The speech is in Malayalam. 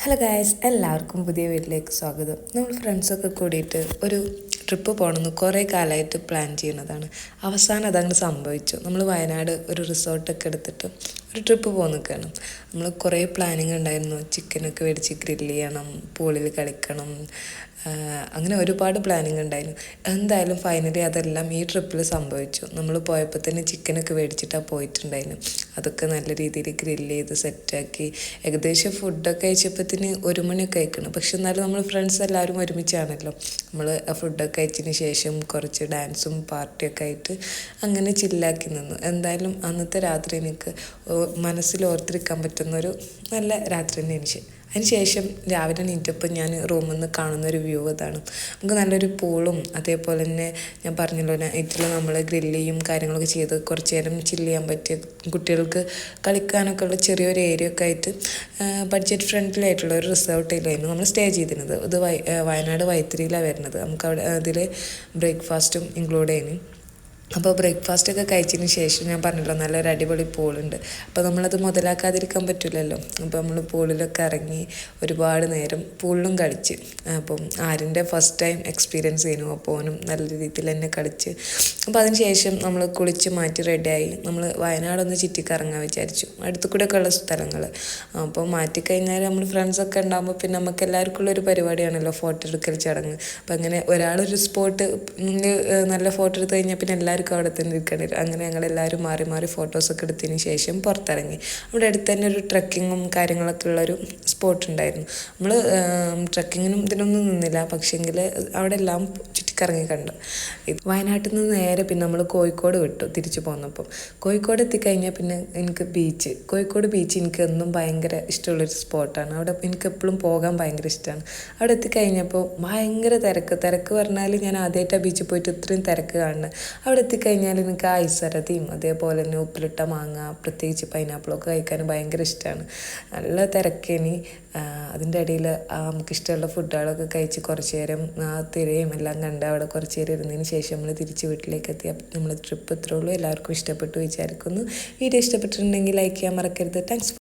ഹലോ ഗായ്സ്, എല്ലാവർക്കും പുതിയ വീട്ടിലേക്ക് സ്വാഗതം. നമ്മൾ ഫ്രണ്ട്സൊക്കെ കൂടിയിട്ട് ഒരു ട്രിപ്പ് പോകണമെന്ന് കുറേ കാലമായിട്ട് പ്ലാൻ ചെയ്യുന്നതാണ്. അവസാനം അതങ്ങ് സംഭവിച്ചു. നമ്മൾ വയനാട് ഒരു റിസോർട്ടൊക്കെ എടുത്തിട്ട് ഒരു ട്രിപ്പ് പോകാൻ നിൽക്കുകയാണ്. നമ്മൾ കുറേ പ്ലാനിങ് ഉണ്ടായിരുന്നു. ചിക്കനൊക്കെ മേടിച്ച് ഗ്രില്ല് ചെയ്യണം, പൂളിൽ കളിക്കണം, അങ്ങനെ ഒരുപാട് പ്ലാനിങ് ഉണ്ടായിരുന്നു. എന്തായാലും ഫൈനലി അതെല്ലാം ഈ ട്രിപ്പിൽ സംഭവിച്ചു. നമ്മൾ പോയപ്പോൾ തന്നെ ചിക്കനൊക്കെ മേടിച്ചിട്ടാണ് പോയിട്ടുണ്ടായിരുന്നു. അതൊക്കെ നല്ല രീതിയിൽ ഗ്രില്ല് ചെയ്ത് സെറ്റാക്കി ഏകദേശം ഫുഡൊക്കെ കഴിച്ചപ്പോഴത്തേന് 1 മണിയൊക്കെ കഴിക്കണം. പക്ഷെ എന്നാലും നമ്മൾ ഫ്രണ്ട്സ് എല്ലാവരും ഒരുമിച്ചാണല്ലോ. നമ്മൾ ഫുഡൊക്കെ കഴിച്ചതിന് ശേഷം കുറച്ച് ഡാൻസും പാർട്ടിയൊക്കെ ആയിട്ട് അങ്ങനെ ചില്ലാക്കി നിന്നു. എന്തായാലും അന്നത്തെ രാത്രി എനിക്ക് മനസ്സിൽ ഓർത്തിരിക്കാൻ പറ്റുന്നൊരു നല്ല രാത്രി തന്നെ എനിക്ക്. അതിന് ശേഷം രാവിലെ എണീറ്റപ്പോൾ ഞാൻ റൂമിൽ നിന്ന് കാണുന്നൊരു വ്യൂ അതാണ്. നമുക്ക് നല്ലൊരു പൂളും അതേപോലെ തന്നെ ഞാൻ പറഞ്ഞല്ലോ നൈറ്റിൽ നമ്മൾ ഗ്രില്ലിയും കാര്യങ്ങളൊക്കെ ചെയ്ത് കുറച്ച് നേരം ചില്ല് ചെയ്യാൻ പറ്റിയ കുട്ടികൾക്ക് കളിക്കാനൊക്കെ ഉള്ള ചെറിയൊരു ഏരിയ ഒക്കെ ആയിട്ട് ബഡ്ജറ്റ് ഫ്രണ്ട്ലിയായിട്ടുള്ള ഒരു റിസോർട്ടിലായിരുന്നു നമ്മൾ സ്റ്റേ ചെയ്തിരുന്നത്. ഇത് വയനാട് വൈത്തിരിയിലാണ് വരുന്നത്. നമുക്ക് അവിടെ അതിൽ ബ്രേക്ക്ഫാസ്റ്റും ഇൻക്ലൂഡ് ചെയ്യുന്നു. അപ്പോൾ ബ്രേക്ക്ഫാസ്റ്റൊക്കെ കഴിച്ചതിന് ശേഷം ഞാൻ പറഞ്ഞല്ലോ നല്ലൊരു അടിപൊളി പൂളുണ്ട്. അപ്പോൾ നമ്മളത് മുതലാക്കാതിരിക്കാൻ പറ്റില്ലല്ലോ. അപ്പോൾ നമ്മൾ പൂളിലൊക്കെ ഇറങ്ങി ഒരുപാട് നേരം പൂളിലും കളിച്ച്. അപ്പം ആരിൻ്റെ ഫസ്റ്റ് ടൈം എക്സ്പീരിയൻസ് ചെയ്യുന്നു. അപ്പോൾ ഓനും നല്ല രീതിയിൽ തന്നെ കളിച്ച്. അപ്പോൾ അതിന് ശേഷം നമ്മൾ കുളിച്ച് മാറ്റി റെഡിയായി നമ്മൾ വയനാടൊന്ന് ചുറ്റിക്കറങ്ങാൻ വിചാരിച്ചു. അടുത്തു കൂടെയൊക്കെ ഉള്ള സ്ഥലങ്ങൾ. അപ്പോൾ മാറ്റിക്കഴിഞ്ഞാൽ നമ്മൾ ഫ്രണ്ട്സൊക്കെ ഉണ്ടാകുമ്പോൾ പിന്നെ നമുക്ക് എല്ലാവർക്കും ഉള്ളൊരു പരിപാടിയാണല്ലോ ഫോട്ടോ എടുക്കൽ ചടങ്ങ്. അപ്പോൾ അങ്ങനെ ഒരാളൊരു സ്പോട്ട് നല്ല ഫോട്ടോ എടുത്ത് കഴിഞ്ഞാൽ പിന്നെ എല്ലാവരും അവിടെ തന്നെ ഇരിക്കേണ്ടി വരും. അങ്ങനെ ഞങ്ങളെല്ലാവരും മാറി മാറി ഫോട്ടോസൊക്കെ എടുത്തതിന് ശേഷം പുറത്തിറങ്ങി. അവിടെ അടുത്ത് തന്നെ ഒരു ട്രക്കിങ്ങും കാര്യങ്ങളൊക്കെ ഉള്ളൊരു സ്പോട്ട് ഉണ്ടായിരുന്നു. നമ്മൾ ട്രക്കിങ്ങിനും ഇതിനൊന്നും നിന്നില്ല, പക്ഷേങ്കിൽ അവിടെ എല്ലാം ചുറ്റിക്കറങ്ങി കണ്ടു. വയനാട്ടിൽ നിന്ന് നേരെ പിന്നെ നമ്മൾ കോഴിക്കോട് വിട്ടു തിരിച്ചു പോന്നപ്പോൾ. കോഴിക്കോട് എത്തിക്കഴിഞ്ഞാൽ പിന്നെ എനിക്ക് കോഴിക്കോട് ബീച്ച് എനിക്ക് എന്നും ഭയങ്കര ഇഷ്ടമുള്ളൊരു സ്പോട്ടാണ്. അവിടെ എനിക്ക് എപ്പോഴും പോകാൻ ഭയങ്കര ഇഷ്ടമാണ്. അവിടെ എത്തിക്കഴിഞ്ഞപ്പോൾ ഭയങ്കര തിരക്ക് പറഞ്ഞാൽ ഞാൻ ആദ്യമായിട്ടാണ് ബീച്ചിൽ പോയിട്ട് ഇത്രയും തിരക്ക് കാണുന്നത്. അവിടെ എത്തിക്കഴിഞ്ഞാൽ എനിക്ക് ഐസരതിയും അതേപോലെ തന്നെ ഉപ്പിലിട്ട മാങ്ങ പ്രത്യേകിച്ച് പൈനാപ്പിളൊക്കെ കഴിക്കാൻ ഭയങ്കര ഇഷ്ടമാണ്. നല്ല തിരക്കേനി. അതിൻ്റെ ഇടയിൽ നമുക്കിഷ്ടമുള്ള ഫുഡുകളൊക്കെ കഴിച്ച് കുറച്ച് നേരം തിരയും എല്ലാം കണ്ട് അവിടെ കുറച്ച് നേരം ഇരുന്നതിന് ശേഷം നമ്മൾ തിരിച്ച് വീട്ടിലേക്ക് എത്തി. നമ്മൾ ട്രിപ്പ് ഇത്രേ ഉള്ളൂ. എല്ലാവർക്കും ഇഷ്ടപ്പെട്ടു വിചാരിക്കുന്നു. വീഡിയോ ഇഷ്ടപ്പെട്ടിട്ടുണ്ടെങ്കിൽ ലൈക്ക് ചെയ്യാൻ മറക്കരുത്. താങ്ക്സ്.